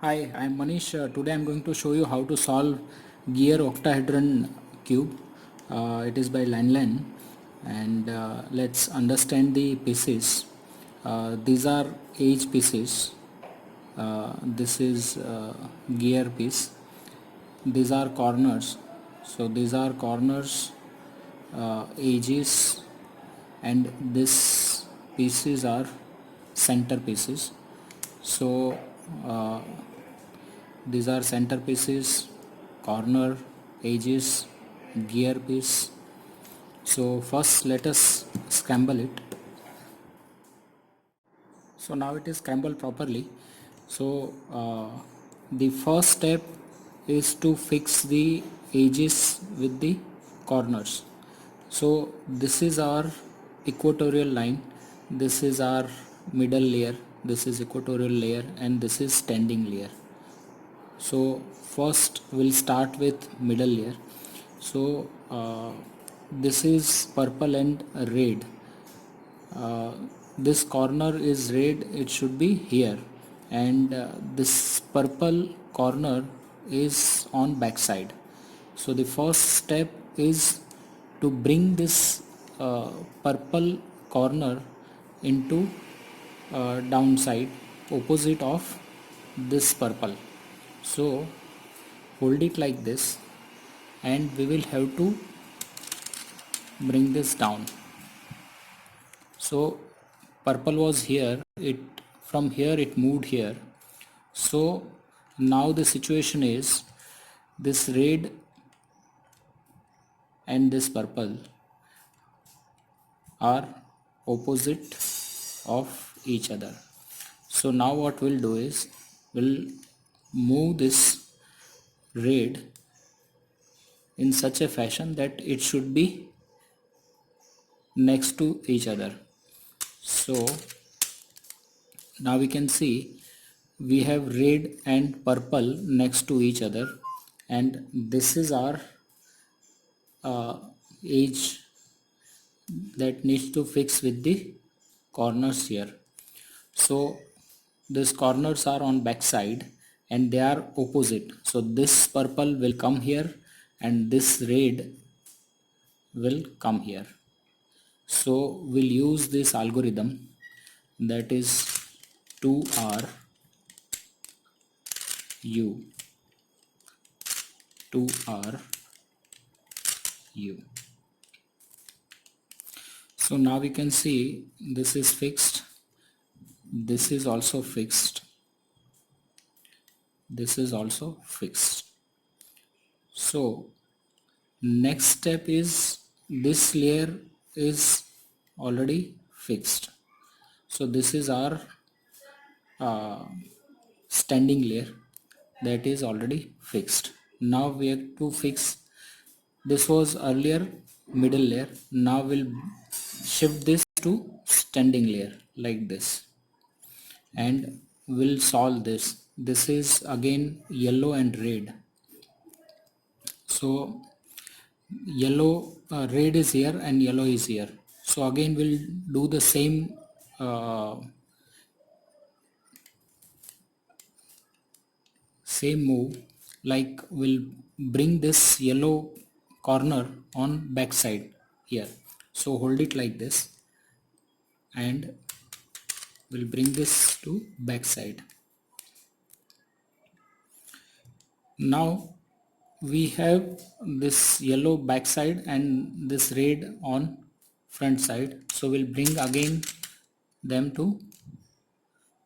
Hi, I'm Manish. Today I'm going to show you how to solve gear octahedron cube. It is by Lanlan, and let's understand the pieces. These are edge pieces. This is gear piece. These are corners. So these are corners, edges, and this pieces are center pieces. So uh, these are center pieces, corner, edges, gear piece. So first let us scramble it. So now it is scrambled properly. So the first step is to fix the edges with the corners. So this is our equatorial line, this is our middle layer, this is equatorial layer, and this is standing layer. So first we'll start with middle layer. So this is purple and red. This corner is red, it should be here, and this purple corner is on back side. So the first step is to bring this purple corner into downside, opposite of this purple. So hold it like this, and we will have to bring this down. So purple was here, it from here it moved here. So now the situation is this red and this purple are opposite of each other. So now what we'll do is we'll move this red in such a fashion that it should be next to each other. So now we can see we have red and purple next to each other, and this is our edge that needs to fix with the corners here. So these corners are on back side and they are opposite. So this purple will come here and this red will come here. So we'll use this algorithm, that is 2R U 2R U. So now we can see this is fixed, this is also fixed, this is also fixed. So next step is this layer is already fixed. So this is our uh, standing layer that is already fixed. Now we have to fix, this was earlier middle layer, now we'll shift this to standing layer like this, and we'll solve this. This is again yellow and red. So yellow, red is here and yellow is here. So again we'll do the uh, same move, like we'll bring this yellow corner on back side here. So hold it like this and we'll bring this to back side. Now we have this yellow back side and this red on front side, so we'll bring again them to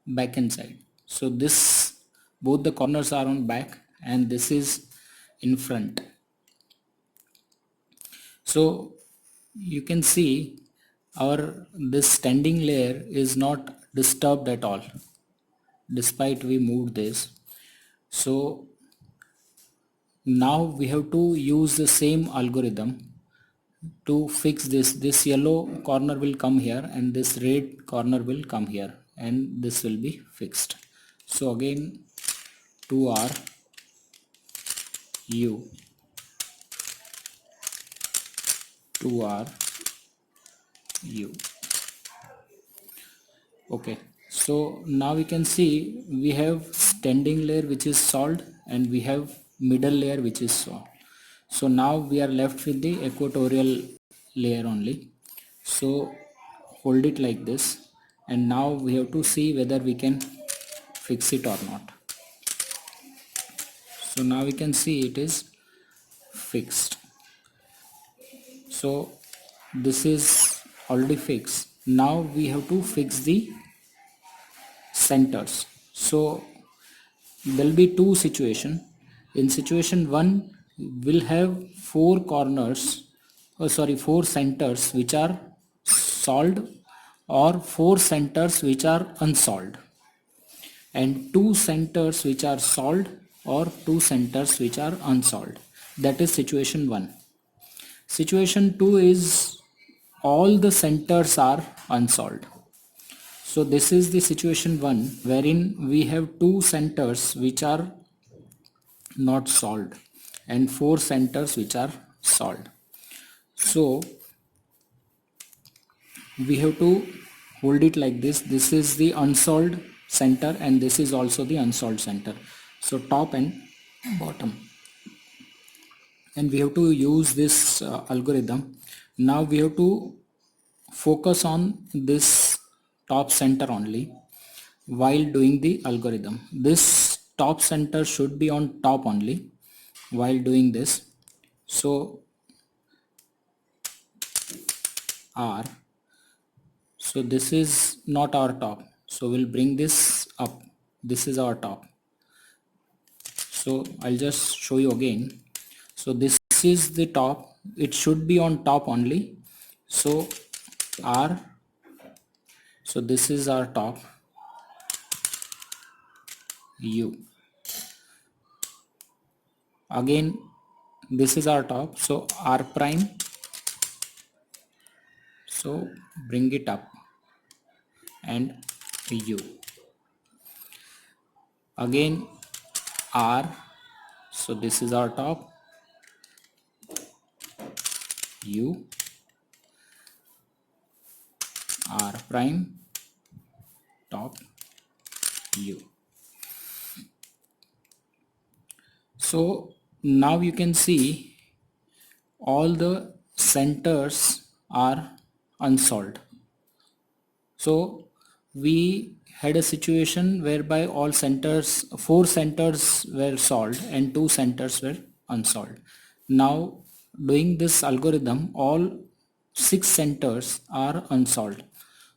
back end side. So this, both the corners are on back and this is in front. So you can see our this standing layer is not disturbed at all despite we moved this. So now we have to use the same algorithm to fix this yellow corner will come here and this red corner will come here and this will be fixed. So again 2R U 2R U. Okay, so now we can see we have standing layer which is solved, and we have middle layer which is solved. So now we are left with the equatorial layer only. So hold it like this, and now we have to see whether we can fix it or not. So now we can see it is fixed. So this is already fixed. Now we have to fix the centers. So there will be two situations. In situation 1, we'll have four centers which are solved, or 4 centers which are unsolved, and 2 centers which are solved, or 2 centers which are unsolved. That is situation 1. Situation 2 is all the centers are unsolved. So this is the situation 1, wherein we have 2 centers which are not solved and 4 centers which are solved. So we have to hold it like this. This is the unsolved center, and this is also the unsolved center. So top and bottom, and we have to use this algorithm. Now we have to focus on this top center only while doing the algorithm. This top center should be on top only while doing this. So R, so this is not our top, so we'll bring this up. This is our top. So I'll just show you again. So this is the top, it should be on top only. So R, so this is our top, U. Again this is our top, so R prime, so bring it up, and U. Again R, so this is our top, U, R prime, top, U. So now you can see all the centers are unsolved. So we had a situation whereby all centers, 4 centers were solved and 2 centers were unsolved. Now doing this algorithm, all 6 centers are unsolved.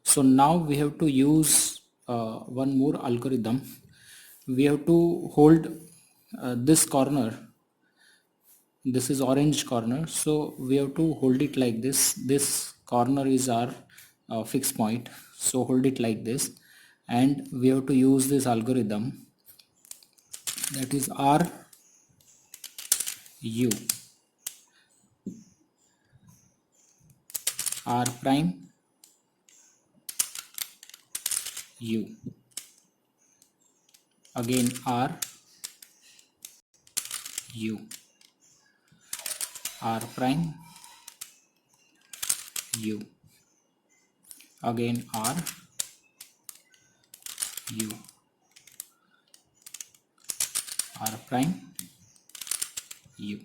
So now we have to use one more algorithm. We have to hold this corner. This is orange corner, so we have to hold it like this. This corner is our fixed point, so hold it like this, and we have to use this algorithm, that is R U, R prime, U, again R U, R prime, U, again R U, R prime, U.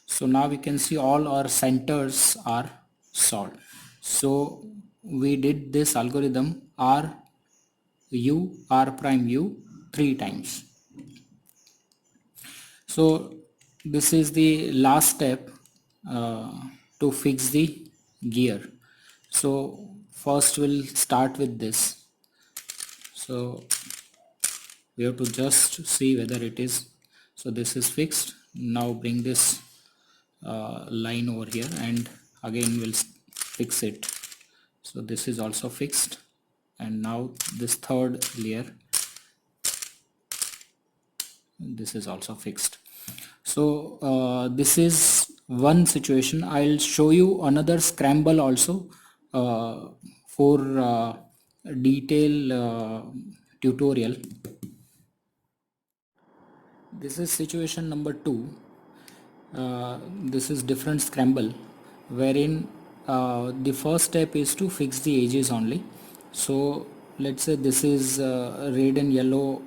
So now we can see all our centers are solved. So we did this algorithm R U, R prime U 3 times. So this is the last step to fix the gear. So first we'll start with this. So we have to just see whether it is, so this is fixed. Now bring this line over here, and again we'll fix it. So this is also fixed, and now this third layer, this is also fixed. So this is one situation. I'll show you another scramble also for detail tutorial. This is situation number 2. This is different scramble, wherein the first step is to fix the edges only. So let's say this is red and yellow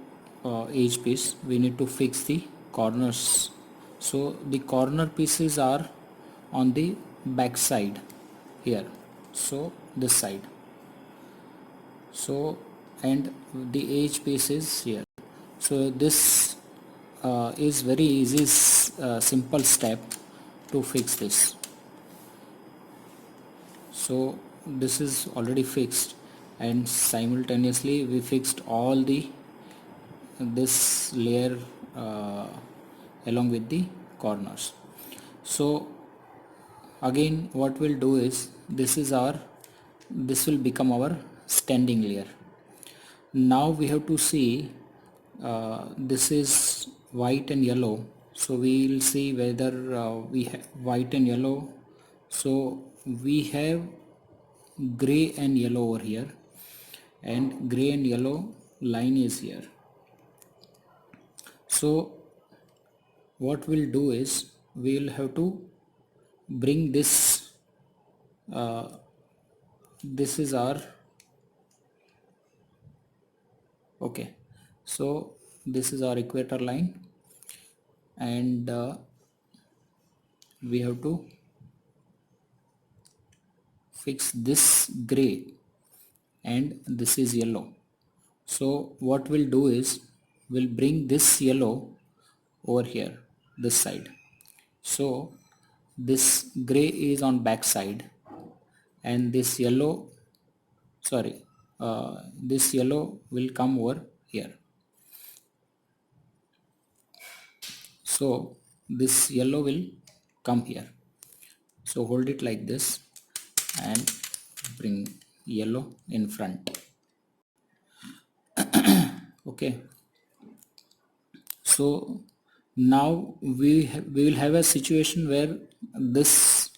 edge piece, we need to fix the corners. So the corner pieces are on the back side here, so this side. So and the edge piece is here. So this is very easy, simple step to fix this. So this is already fixed, and simultaneously we fixed all the this layer along with the corners. So again what we'll do is, this will become our standing layer. Now we have to see, this is white and yellow, so we will see whether we have white and yellow. So we have gray and yellow over here, and gray and yellow line is here. So what we'll do is, we'll have to bring this, this is our, okay, so this is our equator line, and we have to fix this gray, and this is yellow. So what we'll do is, we'll bring this yellow over here, this side. So this gray is on back side, and this yellow, sorry, this yellow will come over here. So this yellow will come here. So hold it like this and bring yellow in front. Okay, so now we will have a situation where this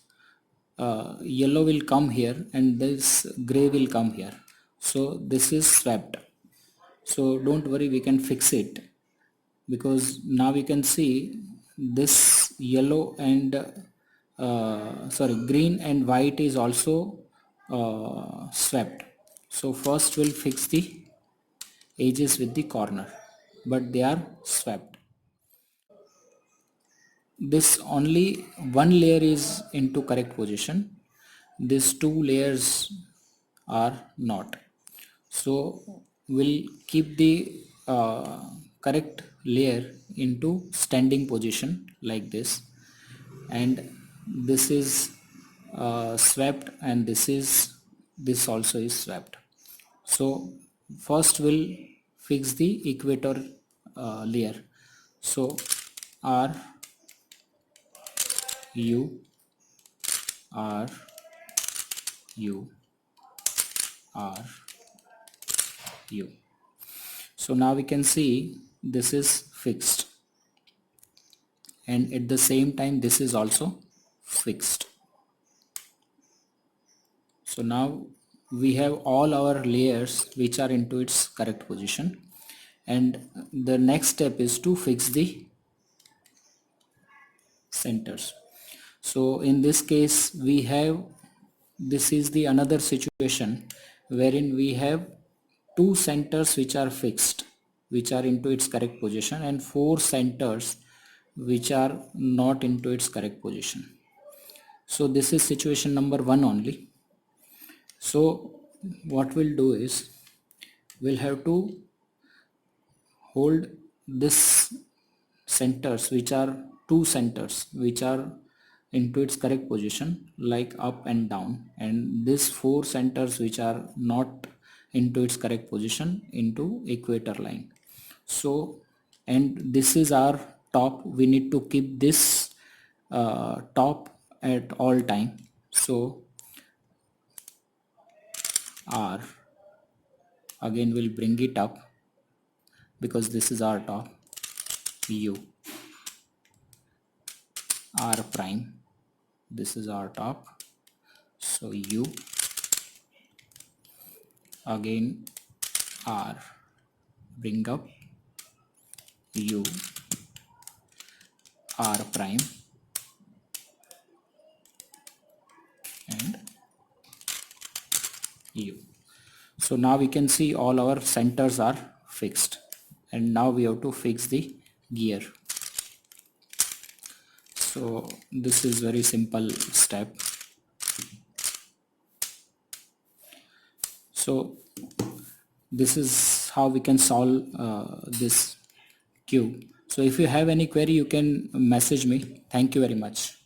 yellow will come here and this gray will come here. So this is swept. So don't worry, we can fix it, because now we can see this yellow and sorry, green and white is also swept. So first we'll fix the edges with the corner, but they are swept. This only one layer is into correct position, these two layers are not. So we'll keep the correct layer into standing position like this, and this is swept, and this also is swept. So first we'll fix the equator layer. So R U R U R U. So now we can see this is fixed, and at the same time this is also fixed. So now we have all our layers which are into its correct position, and the next step is to fix the centers. So in this case we have, this is the another situation wherein we have two centers which are fixed, which are into its correct position, and four centers which are not into its correct position. So this is situation number 1 only. So what we'll do is, we'll have to hold this centers, which are two centers which are into its correct position, like up and down, and these four centers which are not into its correct position into equator line. So, and this is our top, we need to keep this top at all time. So R, again we'll bring it up because this is our top. U, R prime, this is our top, so U, again R, bring up U, R prime, and U. So now we can see all our centers are fixed, and now we have to fix the gear. So this is very simple step. So this is how we can solve this cube. So if you have any query, you can message me. Thank you very much.